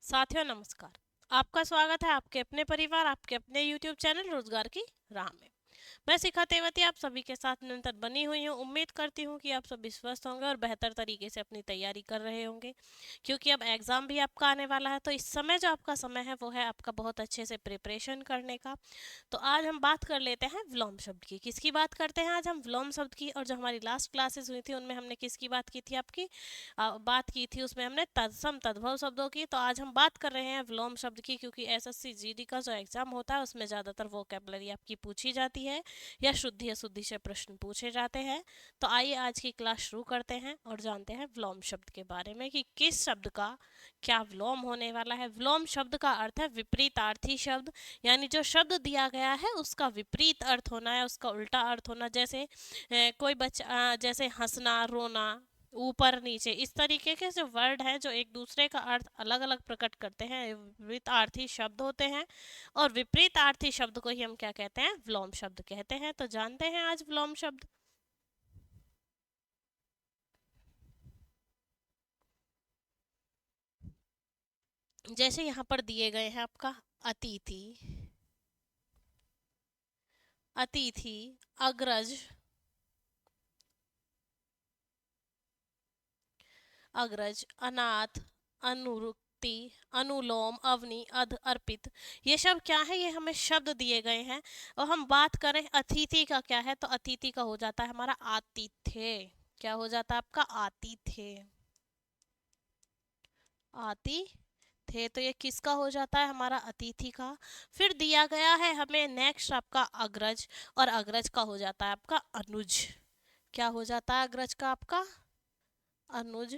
साथियों नमस्कार। आपका स्वागत है आपके अपने परिवार आपके अपने YouTube चैनल रोजगार की राह में। मैं शिखा तेवती आप सभी के साथ निरंतर बनी हुई हूँ। उम्मीद करती हूँ कि आप सभी स्वस्थ होंगे और बेहतर तरीके से अपनी तैयारी कर रहे होंगे, क्योंकि अब एग्ज़ाम भी आपका आने वाला है। तो इस समय जो आपका समय है वो है आपका बहुत अच्छे से प्रिपरेशन करने का। तो आज हम बात कर लेते हैं विलोम शब्द की। किसकी बात करते हैं आज हम? विलोम शब्द की। और जो हमारी लास्ट क्लासेस हुई थी उनमें हमने किसकी बात की थी? आपकी बात की थी उसमें हमने तत्सम तद्भव शब्दों की। तो आज हम बात कर रहे हैं विलोम शब्द की, क्योंकि एसएससी जीडी का जो एग्जाम होता है उसमें ज़्यादातर वोकैबुलरी आपकी पूछी जाती है या शुद्धि अशुद्धि से प्रश्न पूछे जाते हैं। तो आइए आज की क्लास शुरू करते हैं और जानते हैं विलोम शब्द के बारे में कि किस शब्द का क्या विलोम होने वाला है। विलोम शब्द का अर्थ है विपरीतार्थी शब्द, यानी जो शब्द दिया गया है उसका विपरीत अर्थ होना है, उसका उल्टा अर्थ होना। जैसे कोई बच्चा जैसे हंसना, रोना, ऊपर नीचे, इस तरीके के जो वर्ड हैं जो एक दूसरे का अर्थ अलग अलग प्रकट करते हैं, विपरीतार्थी शब्द होते हैं। और विपरीतार्थी शब्द को ही हम क्या कहते हैं? विलोम शब्द कहते हैं। तो जानते हैं आज विलोम शब्द। जैसे यहाँ पर दिए गए हैं आपका अतिथि, अतिथि, अग्रज, अग्रज, अनाथ, अनुरुक्ति, अनुलोम, अवनी, अध, अर्पित, ये सब क्या है? ये हमें शब्द दिए गए हैं। और हम बात करें अतिथि का क्या है, तो अतिथि का हो जाता है हमारा आतिथ्य। क्या हो जाता है आपका? आतिथ्य, आति थे। तो ये किसका हो जाता है? हमारा अतिथि का। फिर दिया गया है हमें नेक्स्ट आपका अग्रज, और अग्रज का हो जाता है आपका अनुज। क्या हो जाता है अग्रज का? आपका अनुज।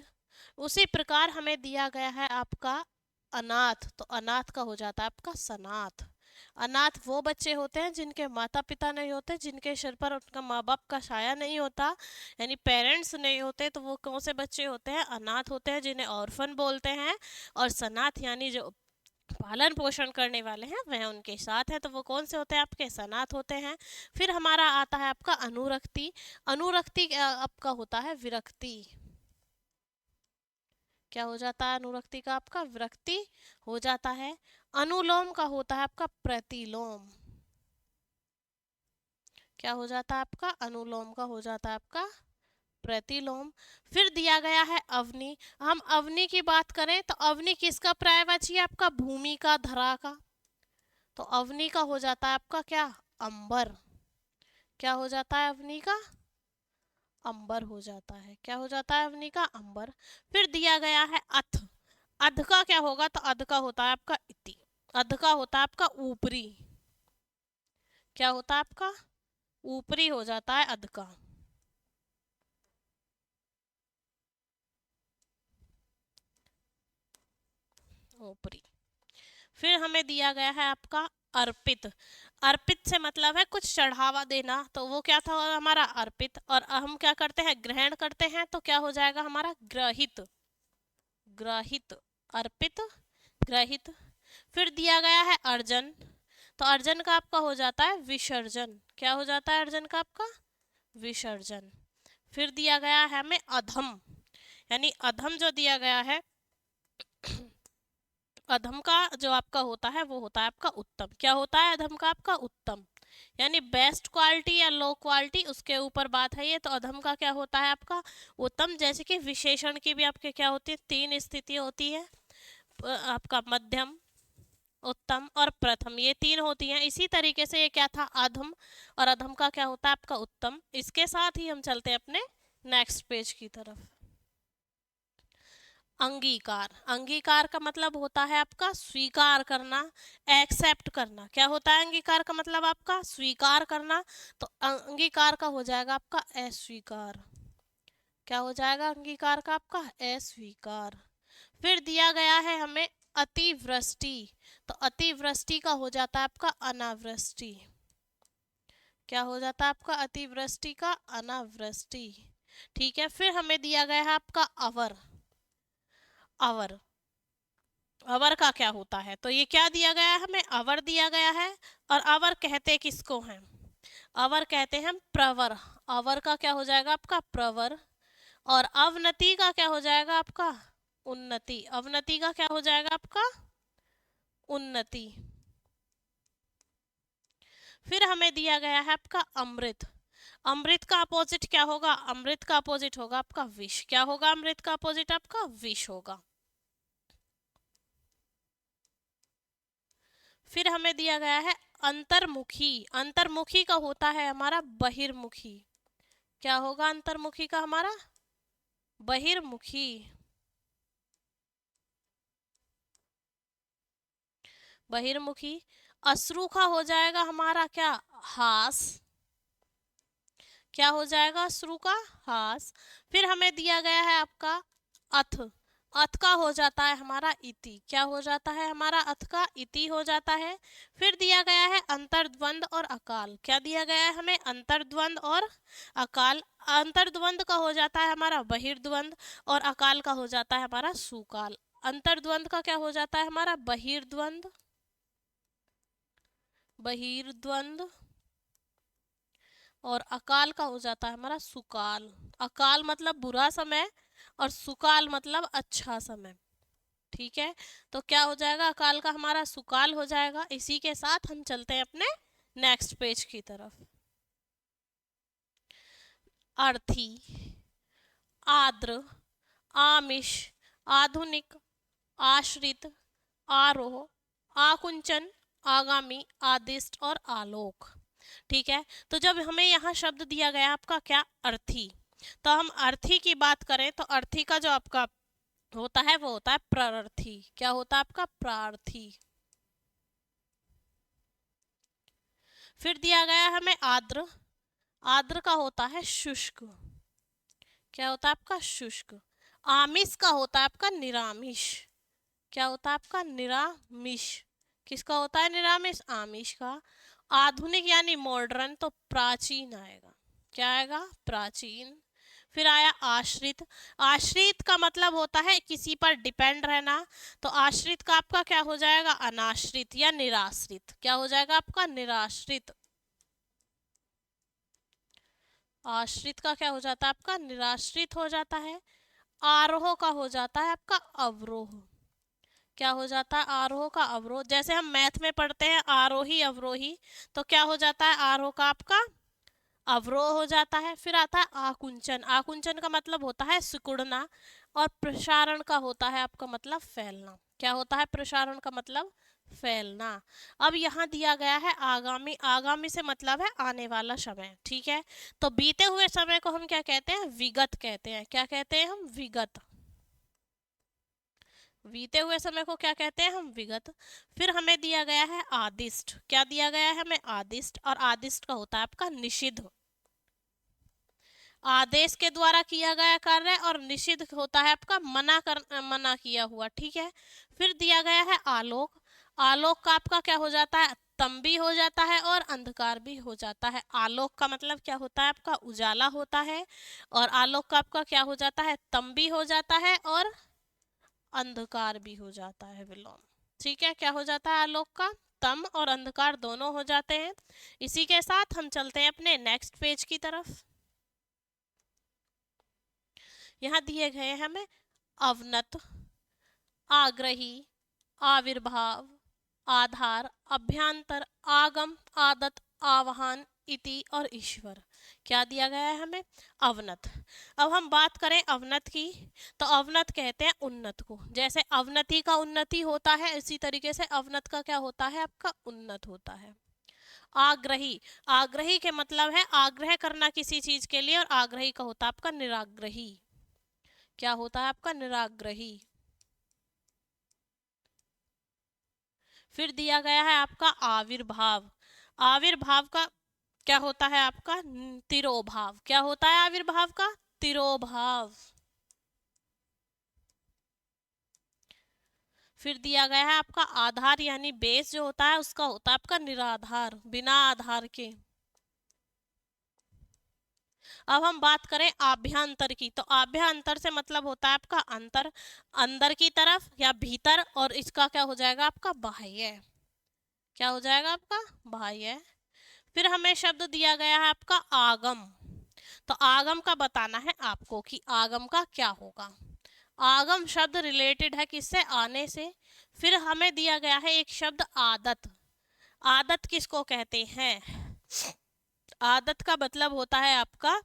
उसी प्रकार हमें दिया गया है आपका अनाथ, तो अनाथ का हो जाता है आपका सनाथ। अनाथ वो बच्चे होते हैं जिनके माता पिता नहीं होते, जिनके सिर पर उनका माँ बाप का साया नहीं होता, यानी पेरेंट्स नहीं होते। तो वो कौन से बच्चे होते हैं? अनाथ होते हैं, जिन्हें ऑर्फन बोलते हैं। और सनाथ यानी जो पालन पोषण करने वाले हैं वह उनके साथ है, तो वो कौन से होते हैं? आपके सनाथ होते हैं। फिर हमारा आता है आपका अनुरक्ति। अनुरक्ति आपका होता है विरक्ति। क्या हो जाता है अनुरक्ति का? आपका विरक्ति हो जाता है। अनुलोम का होता है आपका प्रतिलोम। क्या हो जाता है आपका? अनुलोम का हो जाता है आपका प्रतिलोम। फिर दिया गया है अवनी। हम अवनी की बात करें तो अवनी किसका पर्यायवाची है? आपका भूमि का, धरा का। तो अवनी का हो जाता है आपका क्या? अंबर। क्या हो जाता है अवनी का? अंबर हो जाता है। क्या हो जाता है अवनी का? अंबर। फिर दिया गया है अथ। अध का क्या होगा? तो अध का होता है आपका इति। अध का होता है आपका ऊपरी। क्या होता है आपका? ऊपरी हो जाता है अध का। ऊपरी। फिर हमें दिया गया है आपका अर्पित। अर्पित से मतलब है कुछ चढ़ावा देना, तो वो क्या था हमारा? अर्पित। और हम क्या करते हैं? ग्रहण करते हैं, तो क्या हो जाएगा हमारा? ग्रहित। ग्रहित, अर्पित, ग्रहित। फिर दिया गया है अर्जन। तो अर्जन का आपका हो जाता है विसर्जन। क्या हो जाता है अर्जन का आपका? विसर्जन। फिर दिया गया है हमें अधम, यानी अधम जो दिया गया है, अधम का जो आपका होता है वो होता है आपका उत्तम। क्या होता है अधम का? आपका उत्तम, यानी बेस्ट क्वालिटी या लो क्वालिटी, उसके ऊपर बात है ये। तो अधम का क्या होता है? आपका उत्तम। जैसे कि विशेषण की भी आपके क्या होती है? तीन स्थिति होती है। आपका मध्यम, उत्तम और प्रथम, ये तीन होती हैं। इसी तरीके से ये क्या था? अधम। और अधम का क्या होता है? आपका उत्तम। इसके साथ ही हम चलते हैं अपने नेक्स्ट पेज की तरफ। अंगीकार। अंगीकार का मतलब होता है आपका स्वीकार करना, एक्सेप्ट करना। क्या होता है अंगीकार का मतलब? आपका स्वीकार करना। तो अंगीकार का हो जाएगा आपका अस्वीकार। क्या हो जाएगा अंगीकार का? आपका अस्वीकार। फिर दिया गया है हमें अतिवृष्टि। तो अतिवृष्टि का हो जाता है आपका अनावृष्टि। क्या हो जाता है आपका? अतिवृष्टि का अनावृष्टि। ठीक है। फिर हमें दिया गया है आपका अवर। अवर, अवर का क्या होता है? तो ये क्या दिया गया है हमें? अवर दिया गया है। और अवर कहते किसको हैं? अवर कहते हैं हम प्रवर। अवर का क्या हो जाएगा? आपका प्रवर। और अवनति का क्या हो जाएगा? आपका उन्नति। अवनति का क्या हो जाएगा आपका? उन्नति। फिर हमें दिया गया है आपका अमृत। अमृत का अपोजिट क्या होगा? अमृत का अपोजिट होगा आपका विष। क्या होगा अमृत का अपोजिट? आपका विष होगा। फिर हमें दिया गया है अंतर्मुखी। अंतर्मुखी का होता है हमारा बहिर्मुखी। क्या होगा अंतर्मुखी का हमारा? बहिर्मुखी। बहिर्मुखी। अश्रु का हो जाएगा हमारा क्या? हास। क्या हो जाएगा अश्रु का? हास। फिर हमें दिया गया है आपका अथ। अथ का हो जाता है हमारा इति। क्या हो जाता है हमारा? अथ का इति हो जाता है। फिर दिया गया है अंतर्द्वंद और अकाल। क्या दिया गया है हमें? अंतर्द्वंद और अकाल। अंतर्द्वंद का हो जाता है हमारा बहिर्द्वंद और अकाल का हो जाता है हमारा सुकाल। अंतर्द्वंद का क्या हो जाता है हमारा? बहिर्द्वंद। बहिर्द्वंद। और अकाल का हो जाता है हमारा सुकाल। अकाल मतलब बुरा समय और सुकाल मतलब अच्छा समय। ठीक है, तो क्या हो जाएगा? अकाल का हमारा सुकाल हो जाएगा। इसी के साथ हम चलते हैं अपने नेक्स्ट पेज की तरफ। अर्थी, आद्र, आमिष, आधुनिक, आश्रित, आरोह, आकुंचन, आगामी, आदिष्ट और आलोक। ठीक है, तो जब हमें यहाँ शब्द दिया गया आपका क्या? अर्थी। तो हम अर्थी की बात करें तो अर्थी का जो आपका होता है वो होता है प्रार्थी। क्या होता है आपका? प्रार्थी। फिर दिया गया है हमें आर्द्र। आर्द्र का होता है शुष्क। क्या होता है आपका? शुष्क। आमिष का होता है आपका निरामिष। क्या होता है आपका? निरामिष। किसका होता है निरामिष? आमिष का। आधुनिक यानी मॉडर्न, तो प्राचीन आएगा। क्या आएगा? प्राचीन। फिर आया आश्रित। आश्रित का मतलब होता है किसी पर डिपेंड रहना, तो आश्रित का आपका क्या हो जाएगा? अनाश्रित या निराश्रित। क्या हो जाएगा आपका? निराश्रित। आश्रित का क्या हो जाता है आपका? निराश्रित हो जाता है। आरोह का हो जाता है आपका अवरोह। क्या हो जाता है? आरोह का अवरोह। जैसे हम मैथ में पढ़ते हैं आरोही अवरोही, तो क्या हो जाता है? आरोह का आपका अवरोह हो जाता है। फिर आता है आकुंचन। आकुंचन का मतलब होता है सिकुड़ना, और प्रसारण का होता है आपका मतलब फैलना। क्या होता है? प्रसारण का मतलब फैलना। अब यहाँ दिया गया है आगामी। आगामी से मतलब है आने वाला समय। ठीक है, तो बीते हुए समय को हम क्या कहते हैं? विगत कहते हैं। क्या कहते हैं हम? विगत। बीते हुए समय को क्या कहते हैं हम? विगत। फिर हमें दिया गया है आदिष्ट। क्या दिया गया है हमें? आदिष्ट। और आदिष्ट का होता है आपका निषिद्ध। आदेश के द्वारा किया गया कार्य, और निषिद्ध होता है आपका मना किया हुआ। ठीक है, फिर दिया गया है आलोक। आलोक का आपका क्या हो जाता है? तम भी हो जाता है और अंधकार भी हो जाता है। आलोक का मतलब क्या होता है आपका? उजाला होता है। और आलोक का आपका क्या हो जाता है? तम भी हो जाता है और अंधकार भी हो जाता है, विलोम। ठीक है, क्या हो जाता है? आलोक का तम और अंधकार दोनों हो जाते हैं। इसी के साथ हम चलते हैं अपने नेक्स्ट पेज की तरफ। यहाँ दिए गए हैं हमें अवनत, आग्रही, आविर्भाव, आधार, अभ्यंतर, आगम, आदत, आवाहन, इति और ईश्वर। क्या दिया गया है हमें? अवनत। अब हम बात करें अवनत की, तो अवनत कहते हैं उन्नत को। जैसे अवनति का उन्नति होता है, इसी तरीके से अवनत का क्या होता है? आपका उन्नत होता है। आग्रही। आग्रही के मतलब है आग्रह करना किसी चीज के लिए, और आग्रही का होता है आपका निराग्रही। क्या होता है आपका? निराग्रही। फिर दिया गया है आपका आविर्भाव। आविर्भाव का क्या होता है आपका? तिरोभाव। क्या होता है आविर्भाव का? तिरोभाव। फिर दिया गया है आपका आधार, यानी बेस जो होता है उसका होता है आपका निराधार, बिना आधार के। अब हम बात करें आभ्यंतर की, तो आभ्यंतर से मतलब होता है आपका अंतर, अंदर की तरफ या भीतर, और इसका क्या हो जाएगा आपका? बाह्य। क्या हो जाएगा आपका? बाह्य। फिर हमें शब्द दिया गया है आपका आगम। तो आगम का बताना है आपको कि आगम का क्या होगा। आगम शब्द रिलेटेड है किससे? आने से। फिर हमें दिया गया है एक शब्द आदत। आदत किसको कहते हैं? आदत का मतलब होता है आपका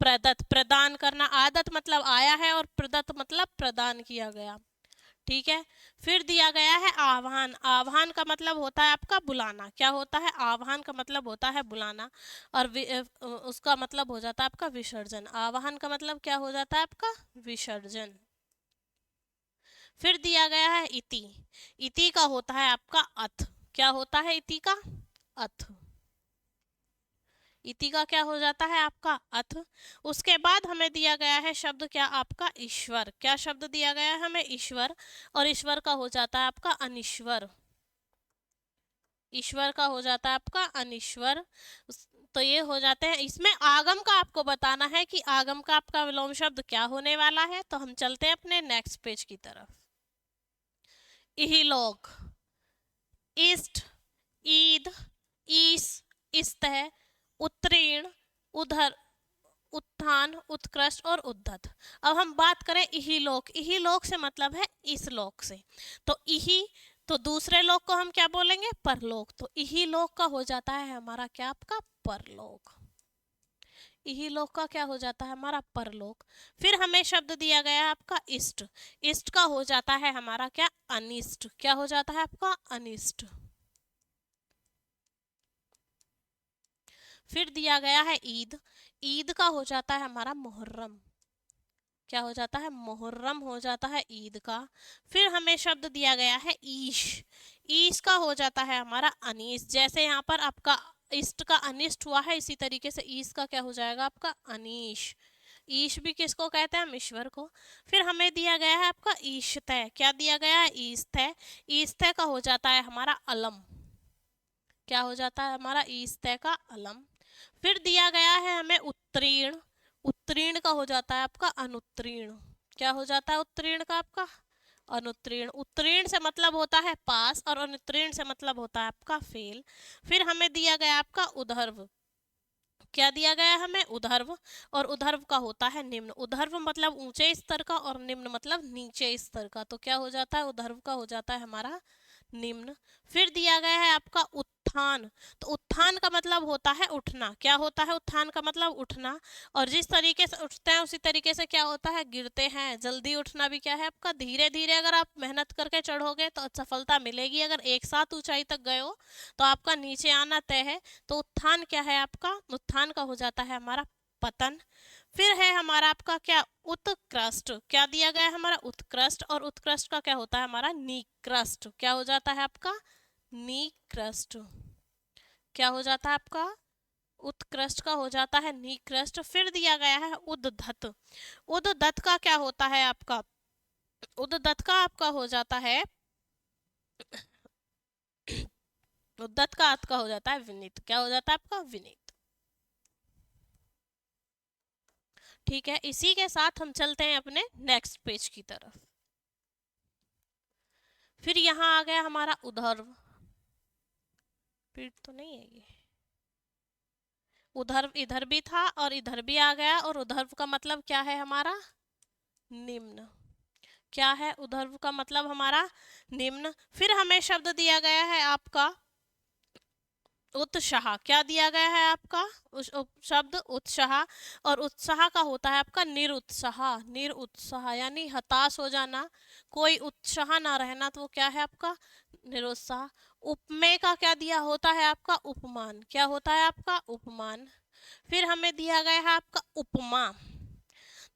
प्रदत्त, प्रदान करना। आदत मतलब आया है और प्रदत्त मतलब प्रदान किया गया। ठीक है। फिर दिया गया है आह्वान। आह्वान का मतलब होता है आपका बुलाना। क्या होता है? आह्वान का मतलब होता है बुलाना। और उसका मतलब हो जाता है आपका विसर्जन। आह्वान का मतलब क्या हो जाता है आपका? विसर्जन। फिर दिया गया है इति। इति का होता है आपका अथ। क्या होता है इति का? अथ। इति का क्या हो जाता है? आपका अथ। उसके बाद हमें दिया गया है शब्द क्या? आपका ईश्वर। क्या शब्द दिया गया है हमें? ईश्वर। और ईश्वर का हो जाता है आपका अनीश्वर। ईश्वर का हो जाता है आपका अनीश्वर। तो ये हो जाते हैं। इसमें आगम का आपको बताना है कि आगम का आपका विलोम शब्द क्या होने वाला है। तो हम चलते हैं अपने नेक्स्ट पेज की तरफ। इहिलोक, इष्ट, ईद, ईस, इस्तः, उत्तीर्ण, उधर, उत्थान, उत्कृष्ट और उद्धत। अब हम बात करें इहिलोक। इहिलोक से मतलब है इस लोक से। तो इहि, तो दूसरे लोक को हम क्या बोलेंगे? परलोक। तो इहिलोक का हो जाता है हमारा क्या? आपका परलोक। इहिलोक का क्या हो जाता है? हमारा परलोक। फिर हमें शब्द दिया गया है आपका इष्ट। इष्ट का हो जाता है हमारा क्या? अनिष्ट। क्या हो जाता है आपका? अनिष्ट। फिर दिया गया है ईद। ईद का हो जाता है हमारा मुहर्रम। क्या हो जाता है? मुहर्रम हो जाता है ईद का। फिर हमें शब्द दिया गया है ईश। ईश का हो जाता है हमारा अनीस। जैसे यहाँ पर आपका इष्ट का अनिष्ट हुआ है, इसी तरीके से ईश का क्या हो जाएगा? आपका अनीश। ईश भी किसको कहते हैं? हम ईश्वर को। फिर हमें दिया गया है आपका ईशतय। क्या दिया गया है? ईशतय। ईशतय का हो जाता है हमारा अलम। क्या हो जाता है? हमारा ईशतय का अलम। फिर दिया गया है हमें उत्तीर्ण। उत्तीर्ण का हो जाता है आपका अनुत्तीर्ण। क्या हो जाता है उत्तीर्ण का? आपका अनुत्तीर्ण। उत्तीर्ण से मतलब होता है पास और अनुत्तीर्ण से मतलब होता है आपका फेल। फिर हमें दिया गया आपका उधर्व। क्या दिया गया हमें? उधर्व। और उधर्व का होता है निम्न। उधर्व मतलब ऊंचे स्तर का और निम्न मतलब नीचे स्तर का। तो क्या हो जाता है? उधर्व का हो जाता है हमारा निम्न। फिर दिया गया है आपका उत्थान। तो उत्थान का मतलब होता है उठना। क्या होता है? उत्थान का मतलब उठना। और जिस तरीके से उठते हैं उसी तरीके से क्या होता है? गिरते हैं। जल्दी उठना भी क्या है आपका? धीरे धीरे अगर आप मेहनत करके चढ़ोगे तो सफलता मिलेगी। अगर एक साथ ऊंचाई तक गए हो तो आपका नीचे आना तय है। तो उत्थान क्या है आपका? उत्थान का हो जाता है हमारा पतन। फिर है हमारा आपका क्या? उत्कृष्ट। क्या दिया गया है हमारा? उत्कृष्ट। और उत्कृष्ट का क्या होता है? हमारा निकृष्ट। क्या हो जाता है आपका? निकृष्ट। क्या हो जाता है आपका? उत्कृष्ट का हो जाता है निकृष्ट। फिर दिया गया है उद्धत। उद्धत का क्या होता है आपका? उद्धत का आपका हो जाता है उद्धत का अर्थ का हो जाता है विनीत। क्या हो जाता है आपका? विनीत। ठीक है। इसी के साथ हम चलते हैं अपने नेक्स्ट पेज की तरफ। फिर यहाँ आ गया हमारा उधर्व। पीठ तो नहीं है ये। उधर्व इधर भी था और इधर भी आ गया। और उधर्व का मतलब क्या है हमारा? निम्न। क्या है? उधर्व का मतलब हमारा निम्न। फिर हमें शब्द दिया गया है आपका उत्साह। क्या दिया गया है आपका? शब्द उत्साह। और उत्साह का होता है आपका निरुत्साह। निरुत्साह यानी हताश हो जाना, कोई उत्साह ना रहना। तो वो क्या है आपका? निरुत्साह। उपमेय का क्या दिया होता है आपका? उपमान। क्या होता है आपका? उपमान। फिर हमें दिया गया है आपका उपमा।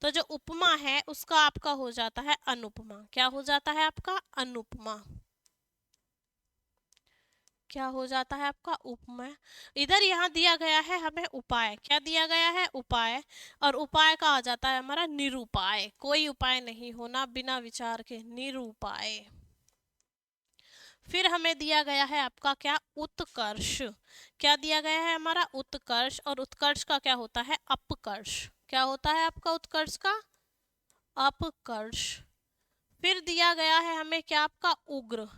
तो जो उपमा है उसका आपका हो जाता है अनुपमा। क्या हो जाता है आपका? अनुपमा। क्या हो जाता है आपका? उपमेय। इधर यहाँ दिया गया है हमें उपाय। क्या दिया गया है? उपाय। और उपाय का आ जाता है हमारा निरुपाय। कोई उपाय नहीं होना बिना विचार के, निरुपाय। फिर हमें दिया गया है आपका क्या? उत्कर्ष। क्या दिया गया है हमारा? उत्कर्ष। और उत्कर्ष का क्या होता है? अपकर्ष। क्या होता है आपका उत्कर्ष का? अपकर्ष। फिर दिया गया है हमें क्या? आपका उग्र।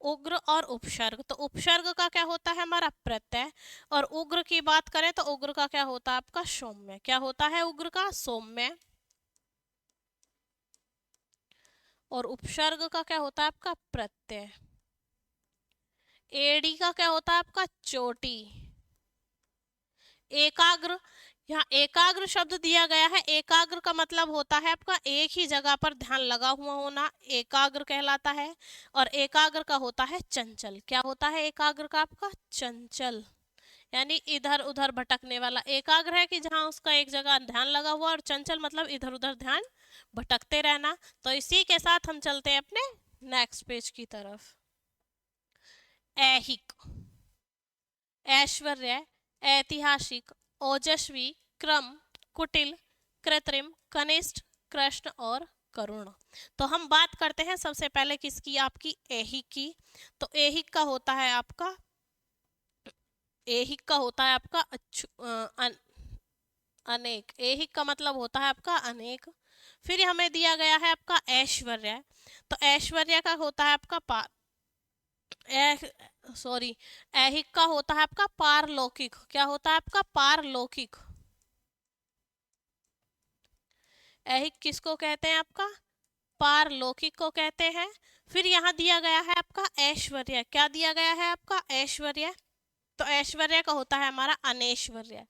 उग्र और उपसर्ग। तो उपसर्ग का क्या होता है? हमारा प्रत्यय। और उग्र की बात करें तो उग्र का क्या होता है? आपका सौम्य। क्या होता है उग्र का? सौम्य। और उपसर्ग का क्या होता है आपका प्रत्यय। एड़ी का क्या होता है आपका चोटी। एकाग्र, यहाँ एकाग्र शब्द दिया गया है। एकाग्र का मतलब होता है आपका एक ही जगह पर ध्यान लगा हुआ होना, एकाग्र कहलाता है। और एकाग्र का होता है चंचल। क्या होता है एकाग्र का आपका चंचल, यानी इधर उधर भटकने वाला। एकाग्र है कि जहाँ उसका एक जगह ध्यान लगा हुआ, और चंचल मतलब इधर उधर ध्यान भटकते रहना। तो इसी के साथ हम चलते हैं अपने नेक्स्ट पेज की तरफ। ऐहिक, ऐश्वर्य, ऐतिहासिक, ओजस्वी, क्रम, कुटिल, कृत्रिम, कनिष्ठ, कृष्ण और करुण। तो हम बात करते हैं सबसे पहले किसकी, आपकी ऐहिक की। तो ऐहिक का होता है आपका, ऐहिक का होता है आपका अनेक। ऐहिक का मतलब होता है आपका अनेक। फिर हमें दिया गया है आपका ऐश्वर्य। तो ऐश्वर्य का होता है आपका ऐहिक का होता है आपका पारलौकिक। क्या होता है आपका पारलौकिक। ऐहिक किसको कहते हैं आपका पारलौकिक को कहते हैं। फिर यहाँ दिया गया है आपका ऐश्वर्य। क्या दिया गया है आपका ऐश्वर्य। तो ऐश्वर्य का होता है हमारा अनैश्वर्य।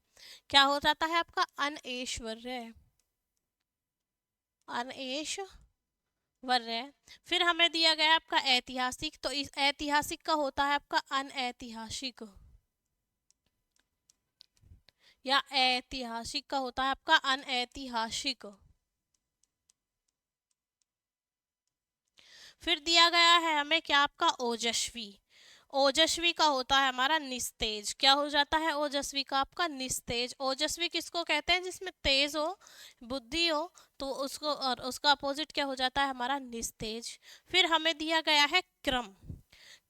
क्या हो जाता है आपका अनैश्वर्य, अनैश्वर्य। फिर हमें दिया गया है आपका ऐतिहासिक। तो इस ऐतिहासिक का होता है आपका अनऐतिहासिक, या ऐतिहासिक का होता है आपका अनऐतिहासिक। फिर दिया गया है हमें क्या आपका ओजस्वी। ओजस्वी का होता है हमारा निस्तेज। क्या हो जाता है ओजस्वी का आपका निस्तेज। ओजस्वी किसको कहते हैं, जिसमें तेज हो, बुद्धि हो, तो उसको, और उसका अपोजिट क्या हो जाता है हमारा निस्तेज। फिर हमें दिया गया है क्रम।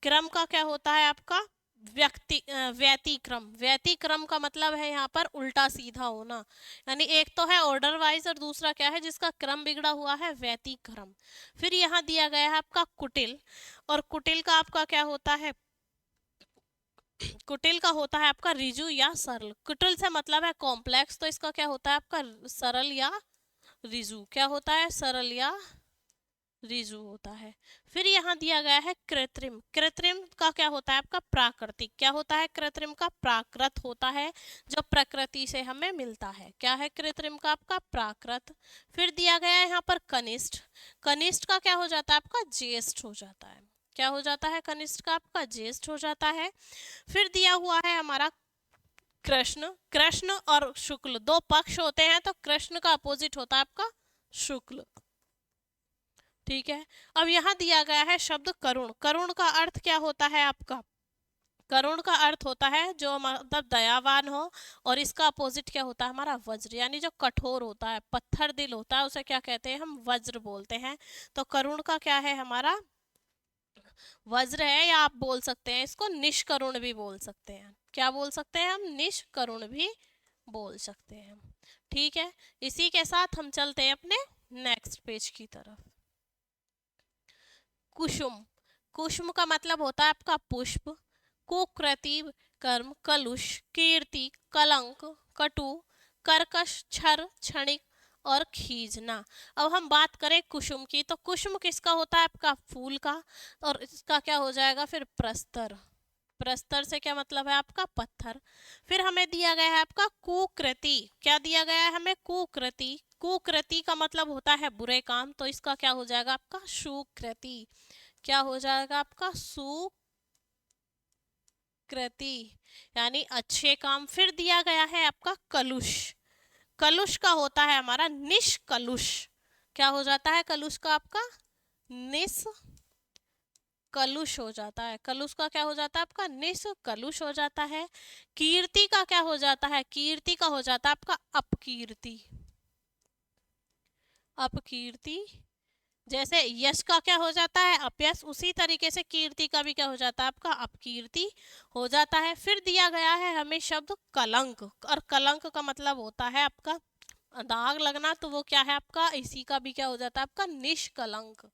क्रम का क्या होता है आपका व्यतिक्रम। व्यतिक्रम का मतलब है यहाँ पर उल्टा सीधा होना, यानी एक तो है ऑर्डर वाइज और दूसरा क्या है जिसका क्रम बिगड़ा हुआ है, व्यतिक्रम। फिर यहाँ दिया गया है आपका कुटिल। और कुटिल का आपका क्या होता है, कुटिल का होता है आपका रिजु या सरल। कुटिल से मतलब है कॉम्प्लेक्स, तो इसका क्या होता है आपका सरल या रिजु। क्या होता है सरल या रिजु होता है। फिर यहाँ दिया गया है कृत्रिम। कृत्रिम का क्या होता है आपका प्राकृतिक। क्या होता है कृत्रिम का प्राकृत होता है, जो प्रकृति से हमें मिलता है। क्या है कृत्रिम का आपका प्राकृत। फिर दिया गया है यहाँ पर कनिष्ठ। कनिष्ठ का क्या हो जाता है आपका ज्येष्ठ हो जाता है। क्या हो जाता है कनिष्ठ का आपका ज्येष्ठ हो जाता है। फिर दिया हुआ है हमारा कृष्ण। कृष्ण और शुक्ल दो पक्ष होते हैं, तो कृष्ण का अपोजिट होता है आपका शुक्ल। ठीक है। अब यहाँ दिया गया है शब्द करुण। करुण का अर्थ क्या होता है आपका, करुण का अर्थ होता है जो मतलब दयावान हो, और इसका अपोजिट क्या होता है हमारा वज्र, यानी जो कठोर होता है, पत्थर दिल होता है, उसे क्या कहते हैं हम वज्र बोलते हैं। तो करुण का क्या है हमारा वज्र है, या आप बोल सकते हैं इसको निष्करुण भी बोल सकते हैं। क्या बोल सकते हैं हम, निष्करुण भी बोल सकते हैं। ठीक है। इसी के साथ हम चलते हैं अपने नेक्स्ट पेज की तरफ। कुसुम। कुसुम का मतलब होता है आपका पुष्प। कुकृति कर्म, कलुष, कीर्ति, कलंक, कटु, कर्कश, छर, क्षणिक और खींचना। अब हम बात करें कुसुम की, तो कुसुम किसका होता है आपका फूल का, और इसका क्या हो जाएगा फिर प्रस्तर। प्रस्तर से क्या मतलब है आपका पत्थर। फिर हमें दिया गया है आपका कुकृति। क्या दिया गया है हमें कुकृति। कुकृति का मतलब होता है बुरे काम, तो इसका क्या हो जाएगा आपका सुकृति। क्या हो जाएगा आपका सुकृति, यानी अच्छे काम। फिर दिया गया है आपका कलुष। कलुष का होता है हमारा निष्कलुष। क्या हो जाता है कलुष का आपका निष्कलुष हो जाता है। कलुष का क्या हो जाता है आपका निष्कलुष हो जाता है। कीर्ति का क्या हो जाता है, कीर्ति का हो जाता है आपका अपकीर्ति। अपकीर्ति, जैसे यश का क्या हो जाता है अपयश, उसी तरीके से कीर्ति का भी क्या हो जाता है आपका अपकीर्ति हो जाता है। फिर दिया गया है हमें शब्द कलंक। और कलंक का मतलब होता है आपका दाग लगना, तो वो क्या है आपका, इसी का भी क्या हो जाता है आपका निष्कलंक।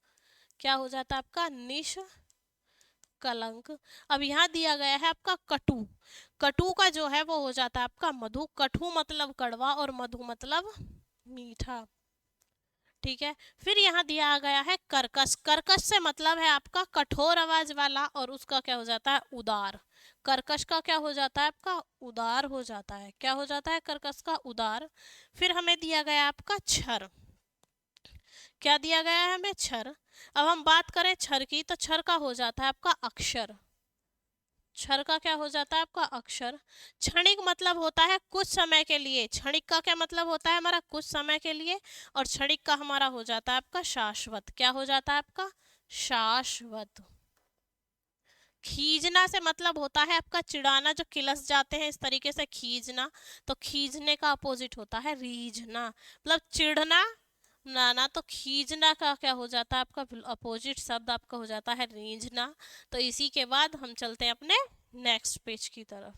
क्या हो जाता है आपका निष्कलंक। अब यहाँ दिया गया है आपका कटु। कटु का जो है वो हो जाता है आपका मधु। कटु मतलब कड़वा और मधु मतलब मीठा। ठीक है। फिर यहाँ दिया गया है कर्कश। कर्कश से मतलब है आपका कठोर आवाज वाला, और उसका क्या हो जाता है, उदार। कर्कश का क्या हो जाता है आपका, उदार हो जाता है। क्या हो जाता है कर्कश का, उदार। फिर हमें दिया गया आपका छर। क्या दिया गया है हमें, छर। अब हम बात करें छर की, तो छर का हो जाता है आपका अक्षर। क्षर का क्या हो जाता है आपका, अक्षर। क्षणिक मतलब होता है कुछ समय के लिए। क्षणिक का क्या मतलब होता है हमारा, कुछ समय के लिए। और क्षणिक का हमारा हो जाता है आपका शाश्वत। क्या हो जाता है आपका, शाश्वत। खींचना से मतलब होता है आपका चिढ़ाना, जो किलस जाते हैं इस तरीके से खींचना। तो खींचने का अपोजिट होता है रीझना, मतलब चिढ़ना ना ना। तो खींचना का क्या हो जाता है आपका, अपोजिट शब्द आपका हो जाता है रीझना। तो इसी के बाद हम चलते हैं अपने नेक्स्ट पेज की तरफ।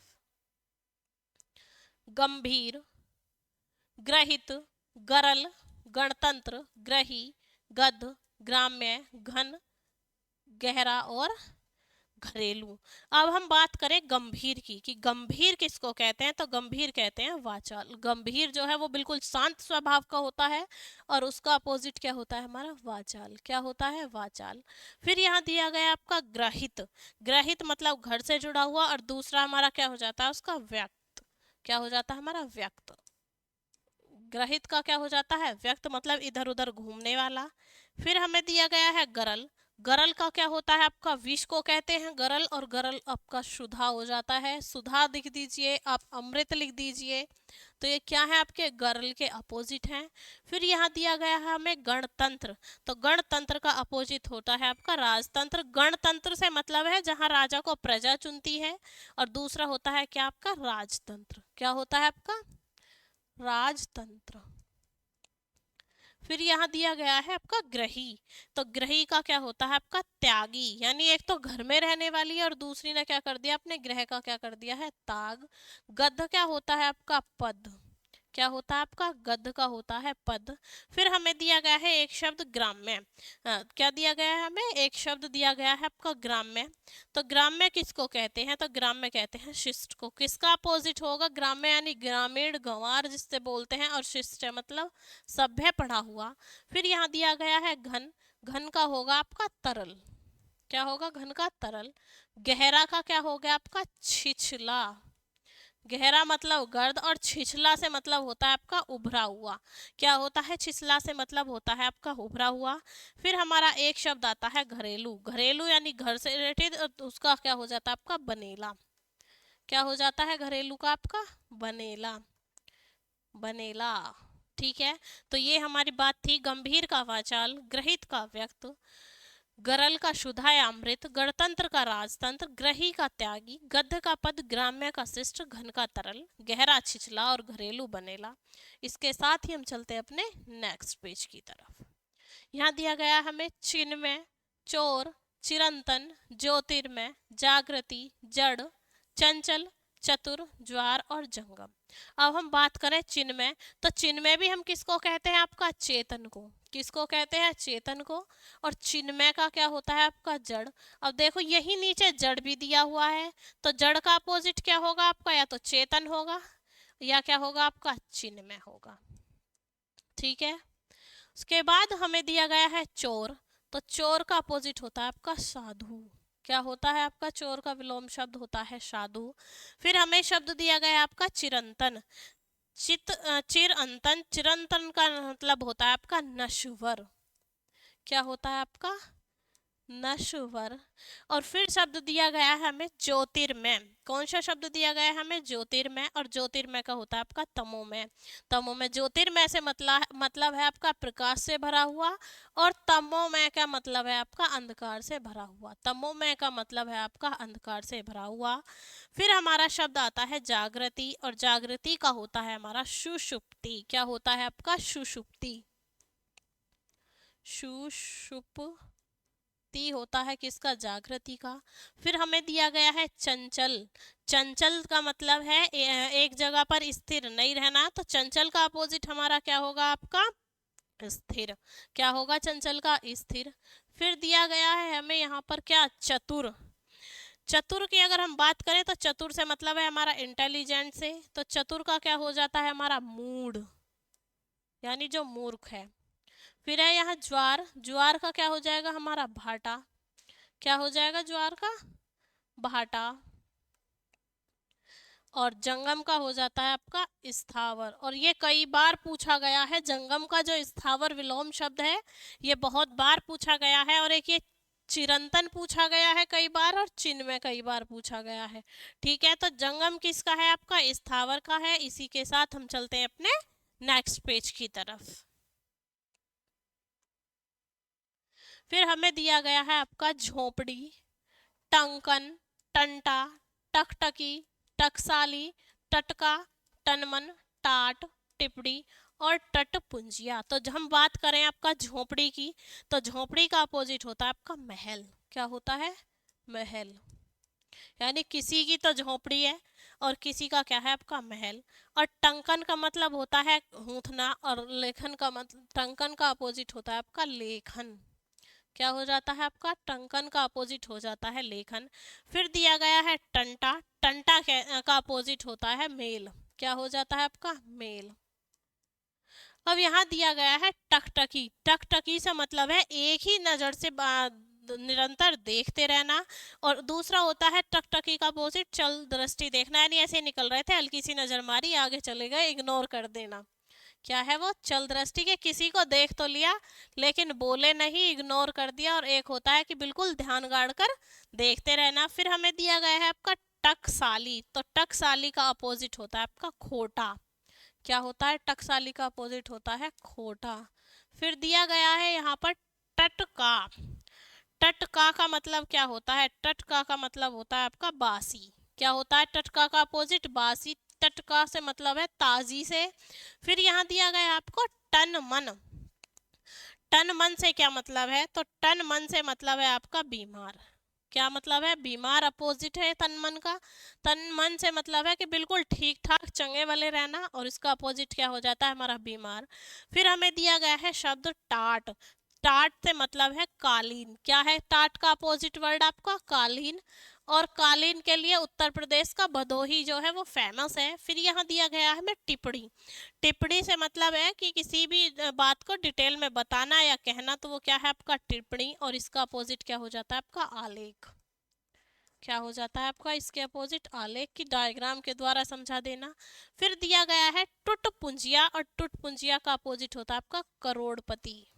गंभीर, ग्रहित, गरल, गणतंत्र, ग्रही, गद्य, ग्राम्य, घन, गहरा और घरेलू। अब हम बात करें गंभीर की, कि गंभीर किसको कहते हैं, तो गंभीर कहते हैं वाचाल। गंभीर जो है वो बिल्कुल शांत स्वभाव का होता है, और उसका अपोजिट क्या होता है हमारा, वाचाल। क्या होता है, वाचाल। फिर यहाँ दिया गया आपका ग्रहित। ग्रहित मतलब घर से जुड़ा हुआ, और दूसरा हमारा क्या हो जाता है उसका, व्यक्त। क्या हो जाता है हमारा, व्यक्त। ग्रहित का क्या हो जाता है, व्यक्त मतलब इधर उधर घूमने वाला। फिर हमें दिया गया है गरल। गरल का क्या होता है आपका, विष को कहते हैं गरल, और गरल आपका सुधा हो जाता है। सुधा लिख दीजिए आप, अमृत लिख दीजिए। तो ये क्या है आपके, गरल के अपोजिट हैं। फिर यहाँ दिया गया है हमें गणतंत्र। तो गणतंत्र का अपोजिट होता है आपका राजतंत्र। गणतंत्र से मतलब है जहाँ राजा को प्रजा चुनती है, और दूसरा होता है क्या आपका, राजतंत्र। क्या होता है आपका, राजतंत्र। फिर यहाँ दिया गया है आपका ग्रही। तो ग्रही का क्या होता है आपका, त्यागी। यानी एक तो घर में रहने वाली है, और दूसरी ने क्या कर दिया, अपने ग्रह का क्या कर दिया है, त्याग। गद्य क्या होता है आपका, पद। क्या होता है आपका, गद्य का होता है पद। फिर हमें दिया गया है एक शब्द ग्राम्य। क्या दिया गया है हमें, एक शब्द दिया गया है आपका ग्राम्य। तो ग्राम्य किसको कहते हैं, तो ग्राम्य कहते हैं शिष्ट को। किसका अपोजिट होगा, ग्राम्य यानी ग्रामीण गंवार जिससे बोलते हैं, और शिष्ट मतलब सभ्य पढ़ा हुआ। फिर यहाँ दिया गया है घन। घन का होगा आपका तरल। क्या होगा, घन का तरल। गहरा का क्या हो गया आपका, छिछला। गहरा मतलब गर्द, और छिछला से मतलब होता है आपका उभरा हुआ। क्या होता है, छिछला से मतलब होता है आपका उभरा हुआ। फिर हमारा एक शब्द आता है घरेलू। घरेलू यानी घर से रिलेटेड, उसका क्या हो जाता है आपका, बनेला। क्या हो जाता है घरेलू का आपका, बनेला। बनेला। ठीक है। तो ये हमारी बात थी गंभीर का वाचाल, ग्रहित का व्यक्त, गरल का शुद्धा या अमृत, गणतंत्र का राजतंत्र, ग्रही का त्यागी, गद्य का पद, ग्राम्य का शिष्ट, घन का तरल, गहरा छिछला और घरेलू बनेला। इसके साथ ही हम चलते हैं अपने नेक्स्ट पेज की तरफ। यहाँ दिया गया हमें चिन्मय, चोर, चिरंतन, ज्योतिर्मय, जागृति, जड़, चंचल, चतुर, ज्वार और जंगम। अब हम बात करें चिन्मय, तो चिन्मय भी हम किसको कहते हैं आपका, चेतन को। किसको कहते हैं, चेतन को। और चिन्मय का क्या होता है आपका, जड़। अब देखो यही नीचे जड़ भी दिया हुआ है, तो जड़ का अपोजिट क्या होगा आपका, या तो चेतन होगा, या क्या होगा आपका, चिन्मय होगा। ठीक है। उसके बाद हमें दिया गया है चोर। तो चोर का अपोजिट होता है आपका साधु। क्या होता है आपका, चोर का विलोम शब्द होता है साधु। फिर हमें शब्द दिया गया है आपका चिरंतन। चिरंतन, चिरंतन का मतलब होता है आपका नश्वर। क्या होता है आपका, नश्वर। और फिर शब्द दिया गया है हमें ज्योतिर्मय। कौन सा शब्द दिया गया है हमें, ज्योतिर्मय। और ज्योतिर्मय का होता है आपका तमोमय। तमोमय, ज्योतिर्मय से मतलब है आपका प्रकाश से भरा हुआ, और तमोमय का मतलब है आपका अंधकार से भरा हुआ। तमोमय का मतलब है आपका अंधकार से भरा हुआ। फिर हमारा शब्द आता है जागृति, और जागृति का होता है हमारा सुषुप्ति। क्या होता है आपका, सुषुप्ति। सुषुप्ति होता है किसका, जागृति का। फिर हमें दिया गया है चंचल। चंचल का मतलब है एक जगह पर स्थिर नहीं रहना, तो चंचल का अपोजिट हमारा क्या होगा आपका, स्थिर। क्या होगा चंचल का, स्थिर। फिर दिया गया है हमें यहाँ पर क्या, चतुर। चतुर की अगर हम बात करें, तो चतुर से मतलब है हमारा इंटेलिजेंट से, तो चतुर का क्या हो जाता है हमारा मूड, यानी जो मूर्ख है। फिर है यहाँ ज्वार, ज्वार का क्या हो जाएगा हमारा भाटा, क्या हो जाएगा ज्वार का भाटा। और जंगम का हो जाता है आपका स्थावर। और ये कई बार पूछा गया है, जंगम का जो स्थावर विलोम शब्द है ये बहुत बार पूछा गया है। और एक ये चिरंतन पूछा गया है कई बार, और चिन्मय कई बार पूछा गया है। ठीक है, तो जंगम किसका है आपका स्थावर का है। इसी के साथ हम चलते हैं अपने नेक्स्ट पेज की तरफ। फिर हमें दिया गया है आपका झोपड़ी, टंकन, टंटा, टकटकी, टकसाली, टटका, टनमन, टाट, टिपड़ी और टटपुंजिया। तो जब हम बात करें आपका झोपड़ी की, तो झोपड़ी का अपोजिट होता है आपका महल। क्या होता है महल। यानी किसी की तो झोपड़ी है और किसी का क्या है आपका महल। और टंकन का मतलब होता है गूंथना, और लेखन का मतलब, टंकन का अपोजिट होता है आपका लेखन। क्या हो जाता है आपका टंकन का अपोजिट हो जाता है लेखन। फिर दिया गया है टंटा, टंटा का अपोजिट होता है मेल। क्या हो जाता है आपका मेल। अब यहाँ दिया गया है टकटकी, टकटकी से मतलब है एक ही नजर से निरंतर देखते रहना। और दूसरा होता है टकटकी का अपोजिट चल दृष्टि देखना, यानी ऐसे निकल रहे थे हल्की सी नजर मारी आगे चले गए, इग्नोर कर देना। क्या है वो चल दृष्टि के, किसी को देख तो लिया लेकिन बोले नहीं, इग्नोर कर दिया। और एक होता है कि बिल्कुल ध्यान गाड़ कर देखते रहना। फिर हमें दिया गया है आपका टकसाली, तो टकसाली का अपोजिट होता है आपका खोटा। क्या होता है टकसाली का अपोजिट होता है खोटा। फिर दिया गया है यहाँ पर टटका, टटका का मतलब क्या होता है, टटका का मतलब होता है आपका बासी। क्या होता है टटका का अपोजिट बासी। टटका से मतलब है ताजी से। फिर यहाँ दिया गया है आपको टन मन, टन मन से क्या मतलब है, तो टन मन से मतलब है आपका बीमार। क्या मतलब है बीमार अपोजिट है तन मन का। तन मन से मतलब है कि बिल्कुल ठीक ठाक चंगे वाले रहना, और इसका अपोजिट क्या हो जाता है हमारा बीमार। फिर हमें दिया गया है शब्द टाट, टाट से मतलब है कालीन। क्या है टाट का अपोजिट वर्ड आपका कालीन। और कालीन के लिए उत्तर प्रदेश का भदोही जो है वो फेमस है। फिर यहाँ दिया गया है हमें टिप्पणी, टिप्पणी से मतलब है कि किसी भी बात को डिटेल में बताना या कहना, तो वो क्या है आपका टिप्पणी। और इसका अपोजिट क्या हो जाता है आपका आलेख। क्या हो जाता है आपका इसके अपोजिट आलेख की डायग्राम के द्वारा समझा देना। फिर दिया गया है टुटपुंजिया, और टुटपुंजिया का अपोजिट होता है आपका करोड़पति।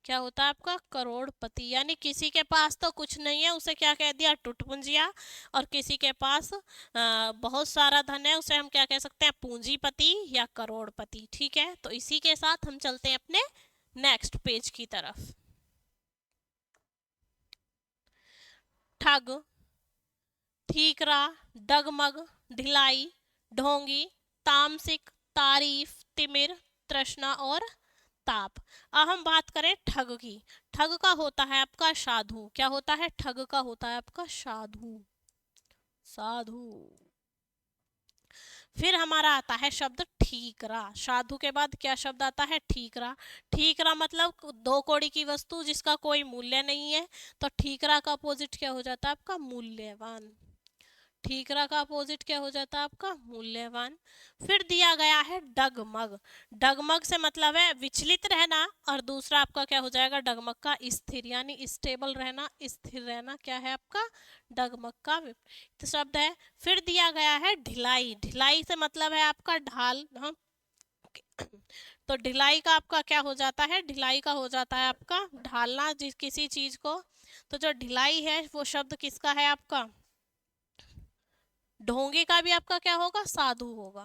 क्या होता है आपका करोड़पति, यानी किसी के पास तो कुछ नहीं है उसे क्या कह दिया टुटपुंजिया। और किसी के पास बहुत सारा धन है उसे हम क्या कह सकते हैं पूंजीपति या करोड़पति। ठीक है, तो इसी के साथ हम चलते हैं अपने नेक्स्ट पेज की तरफ। ठग, ठीकरा, डगमग, ढिलाई, ढोंगी, तामसिक, तारीफ, तिमिर, तृष्णा और ताप। अब हम बात करें ठग की। ठग का होता है आपका साधु। क्या होता है ठग का होता है आपका साधु, साधु। फिर हमारा आता है शब्द ठीकरा, साधु के बाद क्या शब्द आता है ठीकरा। ठीकरा मतलब दो कौड़ी की वस्तु जिसका कोई मूल्य नहीं है, तो ठीकरा का अपोजिट क्या हो जाता है आपका मूल्यवान। ठीकरा का अपोजिट क्या हो जाता है आपका मूल्यवान। फिर दिया गया है डगमग, डगमग से मतलब है विचलित रहना। और दूसरा आपका क्या हो जाएगा डगमग का स्थिर, यानी स्टेबल रहना, स्थिर रहना। क्या है आपका डगमग का विपरीत शब्द है। फिर दिया गया है ढिलाई, ढिलाई से मतलब है आपका ढाल। हाँ, तो ढिलाई का आपका क्या हो जाता है, ढिलाई का हो जाता है आपका ढालना जिस किसी चीज को। तो जो ढिलाई है वो शब्द किसका है आपका ढोंगे का भी आपका क्या होगा साधु होगा।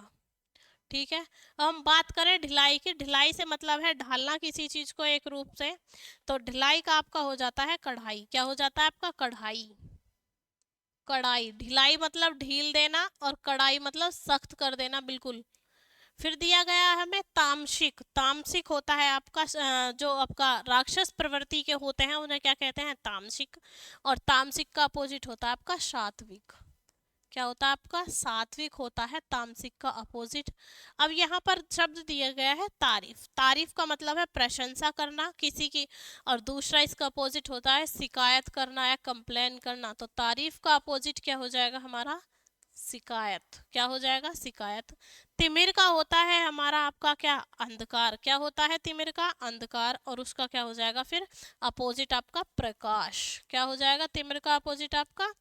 ठीक है, अब हम बात करें ढिलाई की। ढिलाई से मतलब है ढालना किसी चीज को एक रूप से, तो ढिलाई का आपका हो जाता है कढ़ाई। क्या हो जाता है आपका कढ़ाई, कढ़ाई। ढिलाई मतलब ढील देना, और कढ़ाई मतलब सख्त कर देना बिल्कुल। फिर दिया गया है हमें तामसिक, तामसिक होता है आपका जो आपका राक्षस प्रवृत्ति के होते हैं उन्हें क्या कहते हैं तामसिक। और तामसिक का अपोजिट होता है आपका सात्विक। क्या होता है आपका सात्विक होता है तामसिक का अपोजिट। अब यहाँ पर शब्द दिया गया है तारीफ, तारीफ का मतलब है प्रशंसा करना किसी की। और दूसरा इसका अपोजिट होता है शिकायत करना या कंप्लेन करना। तो तारीफ का अपोजिट क्या हो जाएगा हमारा शिकायत। क्या हो जाएगा? शिकायत। तिमिर का होता है हमारा आपका क्या? अंधकार। क्या होता है तिमिर का? अंधकार। और उसका क्या हो जाएगा फिर? अपोजिट आपका प्रकाश। क्या हो जाएगा तिमिर का अपोजिट आपका?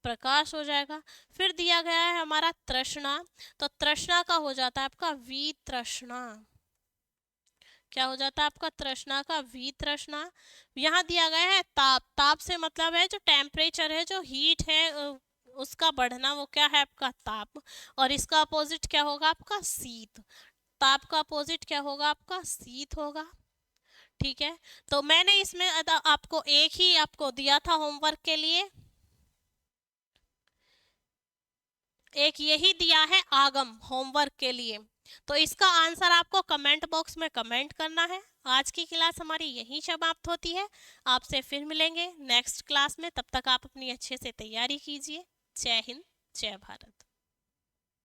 प्रकाश हो जाएगा। फिर दिया गया है हमारा तृष्णा, तो तृष्णा का हो जाता है आपका वितृष्णा। क्या हो जाता है आपका? तृष्णा का वितृष्णा। यहाँ दिया गया है ताप। ताप से मतलब है जो टेम्परेचर है, जो हीट है उसका बढ़ना, वो क्या है आपका? ताप। और इसका अपोजिट क्या होगा आपका? शीत। ताप का अपोजिट क्या होगा आपका? शीत होगा। ठीक है, तो मैंने इसमें आपको एक ही आपको दिया था होमवर्क के लिए, एक यही दिया है आगम होमवर्क के लिए। तो इसका आंसर आपको कमेंट बॉक्स में कमेंट करना है। आज की क्लास हमारी यहीं समाप्त होती है। आपसे फिर मिलेंगे नेक्स्ट क्लास में। तब तक आप अपनी अच्छे से तैयारी कीजिए। जय हिंद, जय भारत।